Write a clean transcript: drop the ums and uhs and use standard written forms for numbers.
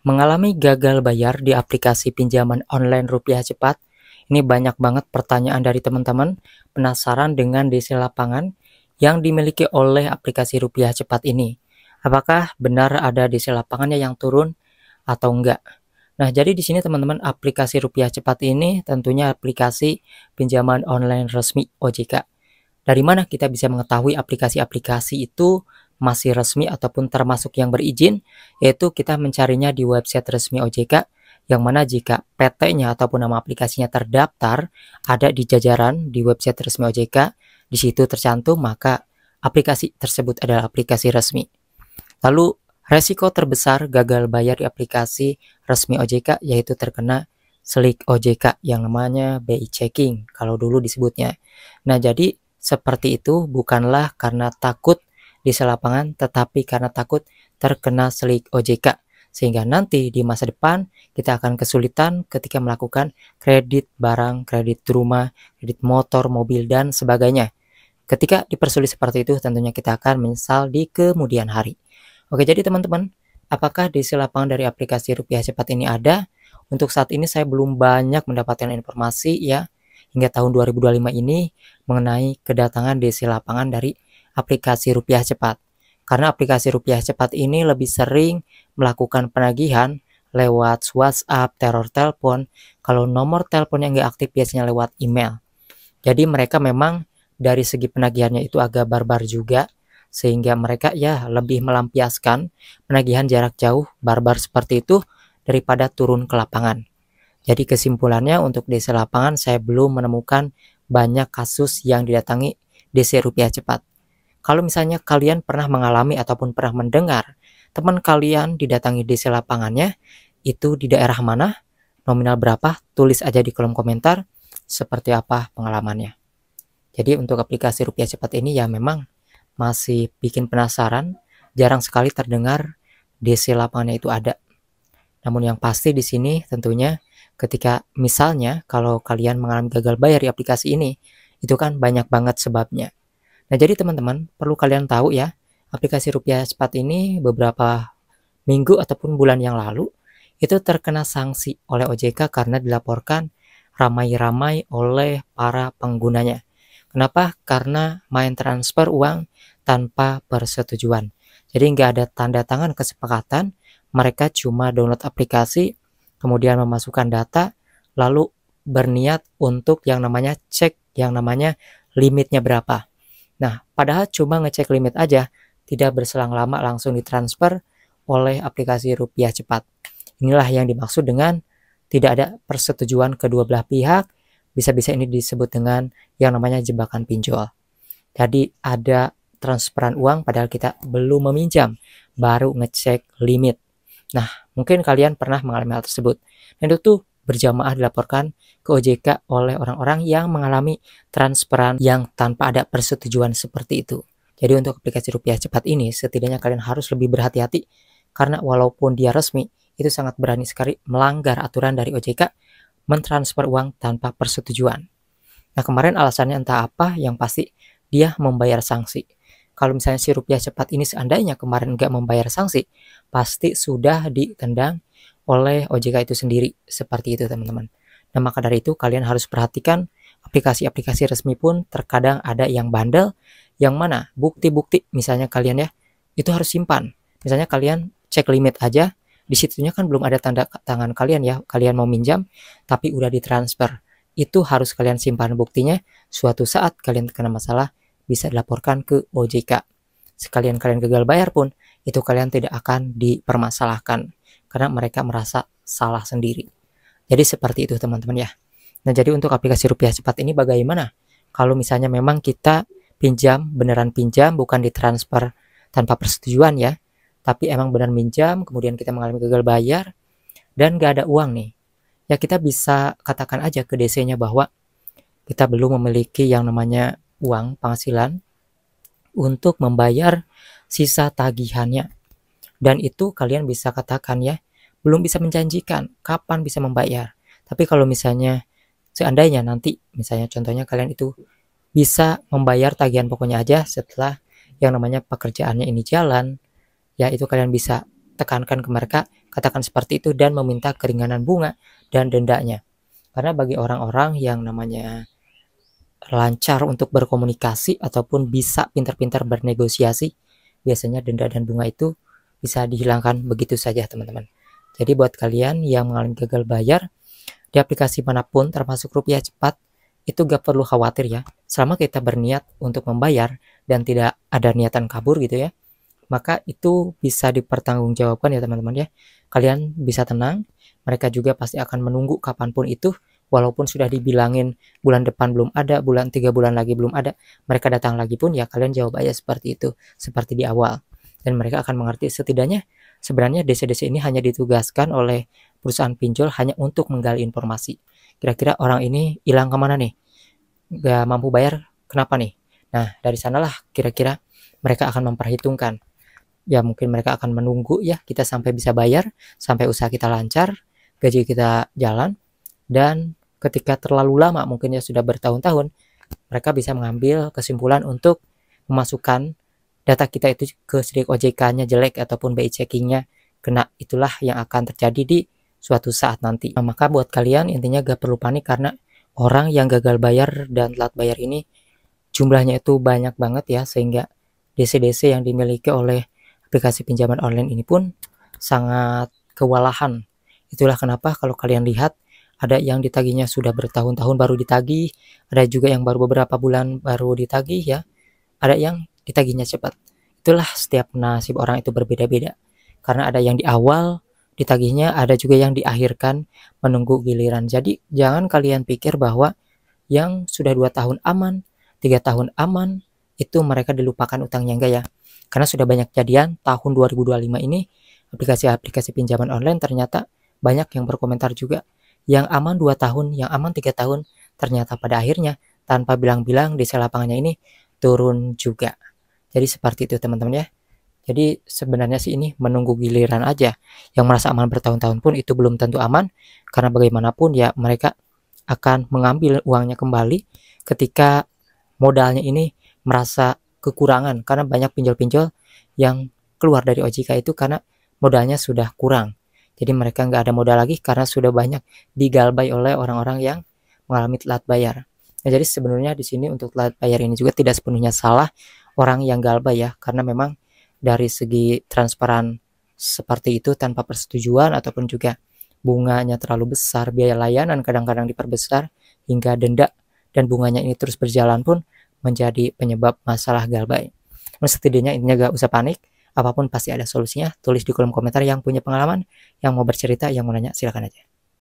Mengalami gagal bayar di aplikasi pinjaman online rupiah cepat, ini banyak banget pertanyaan dari teman-teman penasaran dengan DC lapangan yang dimiliki oleh aplikasi rupiah cepat ini. Apakah benar ada DC lapangannya yang turun atau enggak? Nah, jadi di sini teman-teman aplikasi rupiah cepat ini tentunya aplikasi pinjaman online resmi OJK. Dari mana kita bisa mengetahui aplikasi-aplikasi itu masih resmi ataupun termasuk yang berizin? Yaitu kita mencarinya di website resmi OJK, yang mana jika PT-nya ataupun nama aplikasinya terdaftar ada di jajaran di website resmi OJK, di situ tercantum maka aplikasi tersebut adalah aplikasi resmi. Lalu resiko terbesar gagal bayar di aplikasi resmi OJK yaitu terkena slick OJK yang namanya BI checking kalau dulu disebutnya. Nah, jadi seperti itu bukanlah karena takut di lapangan, tetapi karena takut terkena slick OJK. Sehingga nanti di masa depan kita akan kesulitan ketika melakukan kredit barang, kredit rumah, kredit motor, mobil, dan sebagainya. Ketika dipersulit seperti itu tentunya kita akan menyesal di kemudian hari. Oke, jadi teman-teman, apakah di lapangan dari aplikasi rupiah cepat ini ada? Untuk saat ini saya belum banyak mendapatkan informasi ya hingga tahun 2025 ini mengenai kedatangan DC lapangan dari aplikasi rupiah cepat. Karena aplikasi rupiah cepat ini lebih sering melakukan penagihan lewat WhatsApp, teror telepon. Kalau nomor teleponnya nggak aktif biasanya lewat email. Jadi mereka memang dari segi penagihannya itu agak barbar juga, sehingga mereka ya lebih melampiaskan penagihan jarak jauh barbar seperti itu daripada turun ke lapangan. Jadi kesimpulannya untuk DC lapangan saya belum menemukan banyak kasus yang didatangi DC rupiah cepat. Kalau misalnya kalian pernah mengalami ataupun pernah mendengar teman kalian didatangi DC lapangannya, itu di daerah mana, nominal berapa, tulis aja di kolom komentar seperti apa pengalamannya. Jadi untuk aplikasi rupiah cepat ini ya memang masih bikin penasaran, jarang sekali terdengar DC lapangannya itu ada. Namun yang pasti di sini tentunya ketika misalnya kalau kalian mengalami gagal bayar di aplikasi ini, itu kan banyak banget sebabnya. Nah, jadi teman-teman perlu kalian tahu ya, aplikasi rupiah cepat ini beberapa minggu ataupun bulan yang lalu itu terkena sanksi oleh OJK karena dilaporkan ramai-ramai oleh para penggunanya. Kenapa? Karena main transfer uang tanpa persetujuan. Jadi nggak ada tanda tangan kesepakatan, mereka cuma download aplikasi, kemudian memasukkan data, lalu berniat untuk yang namanya cek yang namanya limitnya berapa. Nah, padahal cuma ngecek limit aja, tidak berselang lama langsung ditransfer oleh aplikasi rupiah cepat. Inilah yang dimaksud dengan tidak ada persetujuan kedua belah pihak, bisa-bisa ini disebut dengan yang namanya jebakan pinjol. Jadi ada transferan uang padahal kita belum meminjam, baru ngecek limit. Nah, mungkin kalian pernah mengalami hal tersebut. Dan itu tuh berjamaah dilaporkan ke OJK oleh orang-orang yang mengalami transferan yang tanpa ada persetujuan seperti itu. Jadi untuk aplikasi rupiah cepat ini setidaknya kalian harus lebih berhati-hati karena walaupun dia resmi, itu sangat berani sekali melanggar aturan dari OJK mentransfer uang tanpa persetujuan. Nah, kemarin alasannya entah apa, yang pasti dia membayar sanksi. Kalau misalnya si rupiah cepat ini seandainya kemarin nggak membayar sanksi, pasti sudah ditendang oleh OJK itu sendiri. Seperti itu teman-teman. Nah, maka dari itu kalian harus perhatikan aplikasi-aplikasi resmi pun terkadang ada yang bandel, yang mana bukti-bukti misalnya kalian ya, itu harus simpan. Misalnya kalian cek limit aja, di situnya kan belum ada tanda tangan kalian ya, kalian mau minjam, tapi udah ditransfer. Itu harus kalian simpan buktinya, suatu saat kalian kena masalah, bisa dilaporkan ke OJK. Sekalian kalian gagal bayar pun, itu kalian tidak akan dipermasalahkan, karena mereka merasa salah sendiri. Jadi seperti itu teman-teman ya. Nah, jadi untuk aplikasi rupiah cepat ini bagaimana? Kalau misalnya memang kita pinjam, beneran pinjam, bukan ditransfer tanpa persetujuan ya, tapi emang benar minjam, kemudian kita mengalami gagal bayar, dan gak ada uang nih. Ya kita bisa katakan aja ke DC-nya bahwa kita belum memiliki yang namanya uang penghasilan untuk membayar sisa tagihannya. Dan itu kalian bisa katakan ya, belum bisa menjanjikan kapan bisa membayar. Tapi kalau misalnya seandainya nanti, misalnya contohnya kalian itu bisa membayar tagihan pokoknya aja setelah yang namanya pekerjaannya ini jalan, ya itu kalian bisa tekankan ke mereka, katakan seperti itu dan meminta keringanan bunga dan dendanya. Karena bagi orang-orang yang namanya lancar untuk berkomunikasi ataupun bisa pintar-pintar bernegosiasi, biasanya denda dan bunga itu bisa dihilangkan begitu saja teman-teman. Jadi buat kalian yang mengalami gagal bayar di aplikasi manapun termasuk Rupiah Cepat, itu gak perlu khawatir ya. Selama kita berniat untuk membayar dan tidak ada niatan kabur gitu ya, maka itu bisa dipertanggungjawabkan ya teman-teman ya. Kalian bisa tenang, mereka juga pasti akan menunggu kapanpun itu, walaupun sudah dibilangin bulan depan belum ada, 3 bulan lagi belum ada, mereka datang lagi pun ya kalian jawab aja seperti itu, seperti di awal. Dan mereka akan mengerti setidaknya sebenarnya DC-DC ini hanya ditugaskan oleh perusahaan pinjol hanya untuk menggali informasi. Kira-kira orang ini hilang kemana nih? Gak mampu bayar, kenapa nih? Nah, dari sanalah kira-kira mereka akan memperhitungkan. Ya mungkin mereka akan menunggu ya kita sampai bisa bayar, sampai usaha kita lancar, gaji kita jalan, dan ketika terlalu lama mungkin ya sudah bertahun-tahun, mereka bisa mengambil kesimpulan untuk memasukkan data kita itu ke sidik OJK-nya jelek ataupun BI checkingnya kena. Itulah yang akan terjadi di suatu saat nanti. Nah, maka buat kalian intinya gak perlu panik karena orang yang gagal bayar dan telat bayar ini jumlahnya itu banyak banget ya, sehingga DC-DC yang dimiliki oleh aplikasi pinjaman online ini pun sangat kewalahan. Itulah kenapa kalau kalian lihat ada yang ditagihnya sudah bertahun-tahun baru ditagih, ada juga yang baru beberapa bulan baru ditagih ya, ada yang ditagihnya cepat. Itulah setiap nasib orang itu berbeda-beda. Karena ada yang di awal ditagihnya, ada juga yang diakhirkan menunggu giliran. Jadi jangan kalian pikir bahwa yang sudah 2 tahun aman, 3 tahun aman, itu mereka dilupakan utangnya, enggak ya. Karena sudah banyak kejadian tahun 2025 ini aplikasi-aplikasi pinjaman online ternyata banyak yang berkomentar juga. Yang aman 2 tahun, yang aman 3 tahun, ternyata pada akhirnya tanpa bilang-bilang DC lapangannya ini turun juga. Jadi seperti itu teman-teman ya. Jadi sebenarnya sih ini menunggu giliran aja. Yang merasa aman bertahun-tahun pun itu belum tentu aman, karena bagaimanapun ya mereka akan mengambil uangnya kembali ketika modalnya ini merasa kekurangan, karena banyak pinjol-pinjol yang keluar dari OJK itu karena modalnya sudah kurang. Jadi mereka nggak ada modal lagi karena sudah banyak digalbay oleh orang-orang yang mengalami telat bayar. Nah, jadi sebenarnya di sini untuk telat bayar ini juga tidak sepenuhnya salah orang yang galbay ya, karena memang dari segi transparan seperti itu tanpa persetujuan ataupun juga bunganya terlalu besar, biaya layanan kadang-kadang diperbesar hingga denda dan bunganya ini terus berjalan pun menjadi penyebab masalah galbay. Nah, setidaknya intinya gak usah panik, apapun pasti ada solusinya. Tulis di kolom komentar yang punya pengalaman, yang mau bercerita, yang mau nanya silakan aja.